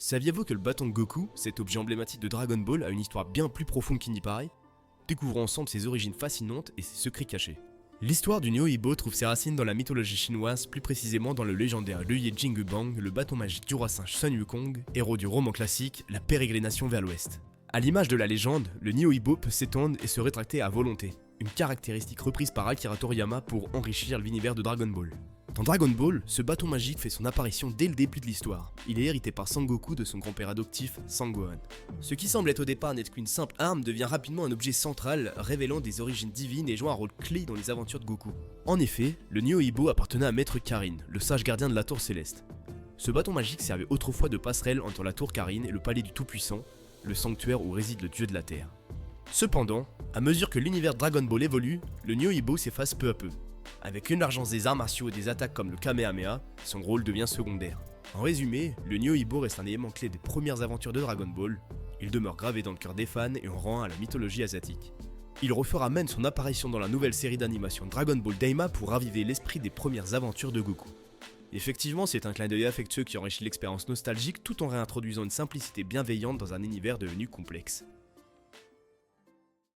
Saviez-vous que le bâton de Goku, cet objet emblématique de Dragon Ball, a une histoire bien plus profonde qu'il n'y paraît? Découvrons ensemble ses origines fascinantes et ses secrets cachés. L'histoire du Nyoibo trouve ses racines dans la mythologie chinoise, plus précisément dans le légendaire Lüye Jingbang, le bâton magique du roi singe Sun Wukong, héros du roman classique, la pérégrination vers l'ouest. A l'image de la légende, le Nyoibo peut s'étendre et se rétracter à volonté, une caractéristique reprise par Akira Toriyama pour enrichir l'univers de Dragon Ball. Dans Dragon Ball, ce bâton magique fait son apparition dès le début de l'histoire. Il est hérité par Sangoku de son grand-père adoptif, Sangohan. Ce qui semble être au départ n'être qu'une simple arme devient rapidement un objet central, révélant des origines divines et jouant un rôle clé dans les aventures de Goku. En effet, le Nyoibo appartenait à Maître Karin, le sage gardien de la Tour Céleste. Ce bâton magique servait autrefois de passerelle entre la Tour Karin et le palais du Tout-Puissant, le sanctuaire où réside le dieu de la Terre. Cependant, à mesure que l'univers Dragon Ball évolue, le Nyoibo s'efface peu à peu. Avec l'émergence des arts martiaux et des attaques comme le Kamehameha, son rôle devient secondaire. En résumé, le Nyoibo reste un élément clé des premières aventures de Dragon Ball, il demeure gravé dans le cœur des fans et en rend à la mythologie asiatique. Il refera même son apparition dans la nouvelle série d'animation Dragon Ball Daima pour raviver l'esprit des premières aventures de Goku. Effectivement, c'est un clin d'œil affectueux qui enrichit l'expérience nostalgique tout en réintroduisant une simplicité bienveillante dans un univers devenu complexe.